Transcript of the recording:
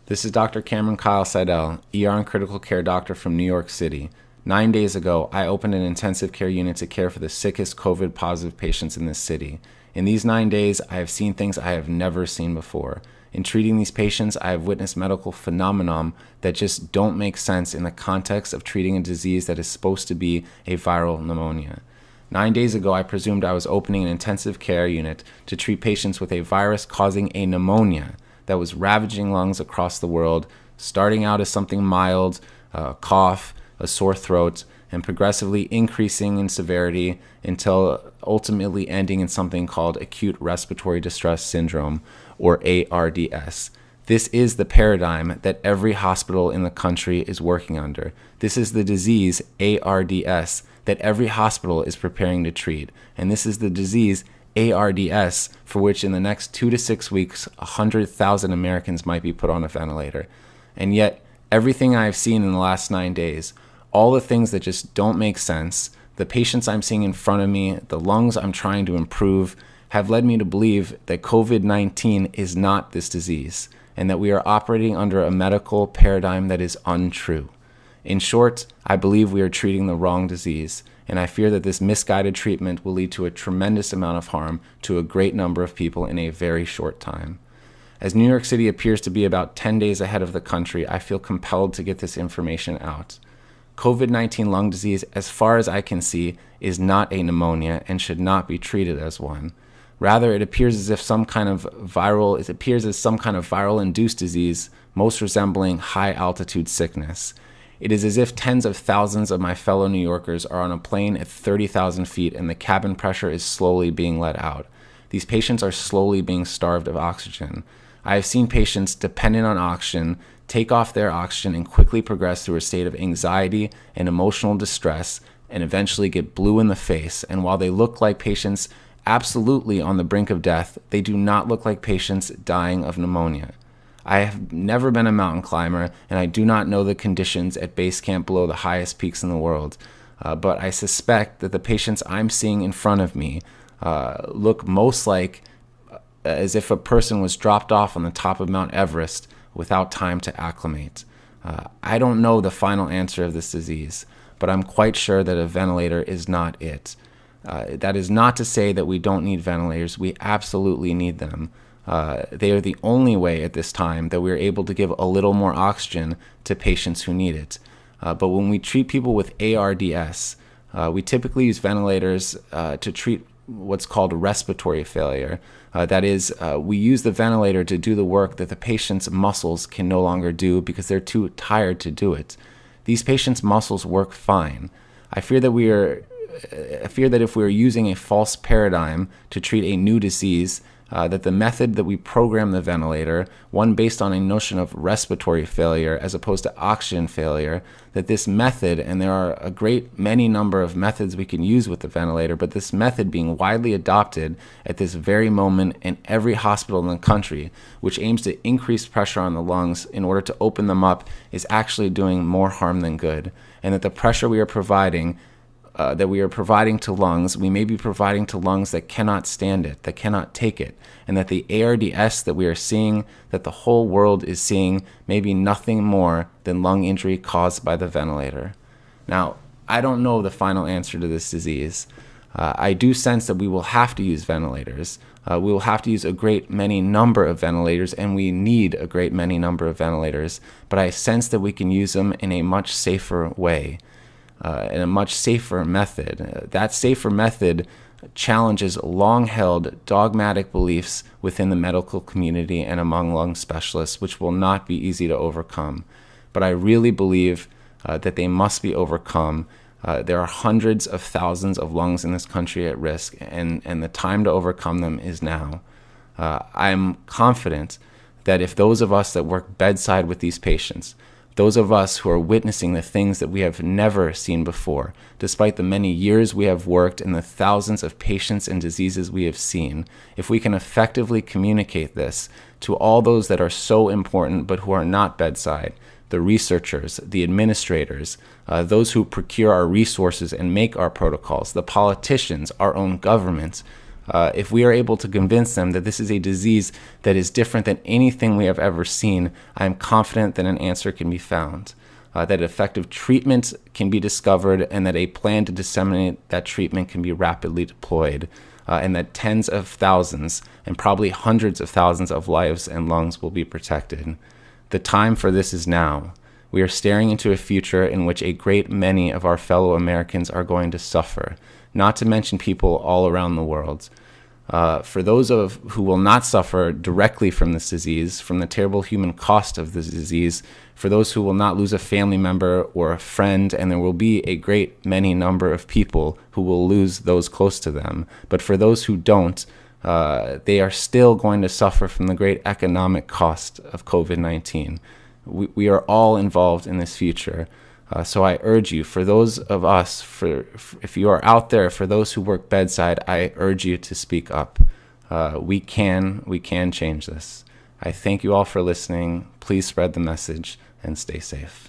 This is Dr. Cameron Kyle Seidel, ER and critical care doctor from New York City. 9 days ago, I opened an intensive care unit to care for the sickest COVID-positive patients in this city. In these 9 days, I have seen things I have never seen before. In treating these patients, I have witnessed medical phenomenon that just don't make sense in the context of treating a disease that is supposed to be a viral pneumonia. 9 days ago, I presumed I was opening an intensive care unit to treat patients with a virus causing a pneumonia that was ravaging lungs across the world, starting out as something mild, a cough, a sore throat, and progressively increasing in severity until ultimately ending in something called acute respiratory distress syndrome, or ARDS. This is the paradigm that every hospital in the country is working under. This is the disease, ARDS, that every hospital is preparing to treat. And this is the disease, ARDS, for which in the next 2 to 6 weeks, 100,000 Americans might be put on a ventilator. And yet, everything I've seen in the last 9 days, all the things that just don't make sense, the patients I'm seeing in front of me, the lungs I'm trying to improve, have led me to believe that COVID-19 is not this disease, and that we are operating under a medical paradigm that is untrue. In short, I believe we are treating the wrong disease, and I fear that this misguided treatment will lead to a tremendous amount of harm to a great number of people in a very short time. As New York City appears to be about 10 days ahead of the country, I feel compelled to get this information out. COVID-19 lung disease, as far as I can see, is not a pneumonia and should not be treated as one. Rather, it appears as some kind of viral-induced disease, most resembling high-altitude sickness. It is as if tens of thousands of my fellow New Yorkers are on a plane at 30,000 feet and the cabin pressure is slowly being let out. These patients are slowly being starved of oxygen. I have seen patients dependent on oxygen take off their oxygen and quickly progress through a state of anxiety and emotional distress and eventually get blue in the face. And while they look like patients absolutely on the brink of death, they do not look like patients dying of pneumonia. I have never been a mountain climber, and I do not know the conditions at base camp below the highest peaks in the world. But I suspect that the patients I'm seeing in front of me look most like as if a person was dropped off on the top of Mount Everest without time to acclimate. I don't know the final answer of this disease, but I'm quite sure that a ventilator is not it. That is not to say that we don't need ventilators. We absolutely need them. They are the only way at this time that we're able to give a little more oxygen to patients who need it. But when we treat people with ARDS, we typically use ventilators to treat what's called respiratory failure. That is, we use the ventilator to do the work that the patient's muscles can no longer do because they're too tired to do it. These patients' muscles work fine. I fear that if we are using a false paradigm to treat a new disease, that the method that we program the ventilator, one based on a notion of respiratory failure as opposed to oxygen failure, that this method, and there are a great many number of methods we can use with the ventilator, but this method being widely adopted at this very moment in every hospital in the country, which aims to increase pressure on the lungs in order to open them up, is actually doing more harm than good. And that the pressure we are providing to lungs, we may be providing to lungs that cannot stand it, that cannot take it, and that the ARDS that we are seeing, that the whole world is seeing, may be nothing more than lung injury caused by the ventilator. Now, I don't know the final answer to this disease. I do sense that we will have to use ventilators. We will have to use a great many number of ventilators, and we need a great many number of ventilators, but I sense that we can use them in a much safer way. In a much safer method. That safer method challenges long-held dogmatic beliefs within the medical community and among lung specialists, which will not be easy to overcome. But I really believe that they must be overcome. There are hundreds of thousands of lungs in this country at risk, and the time to overcome them is now. I'm confident that if those of us that work bedside with these patients, those of us who are witnessing the things that we have never seen before, despite the many years we have worked and the thousands of patients and diseases we have seen, if we can effectively communicate this to all those that are so important but who are not bedside, the researchers, the administrators, those who procure our resources and make our protocols, the politicians, our own government, If we are able to convince them that this is a disease that is different than anything we have ever seen, I am confident that an answer can be found, that effective treatment can be discovered, and that a plan to disseminate that treatment can be rapidly deployed, and that tens of thousands and probably hundreds of thousands of lives and lungs will be protected. The time for this is now. We are staring into a future in which a great many of our fellow Americans are going to suffer, not to mention people all around the world. For those who will not suffer directly from this disease, from the terrible human cost of this disease, for those who will not lose a family member or a friend, and there will be a great many number of people who will lose those close to them. But for those who don't, they are still going to suffer from the great economic cost of COVID-19. We are all involved in this future. So I urge you, for those of us, if you are out there, for those who work bedside, I urge you to speak up. We can change this. I thank you all for listening. Please spread the message and stay safe.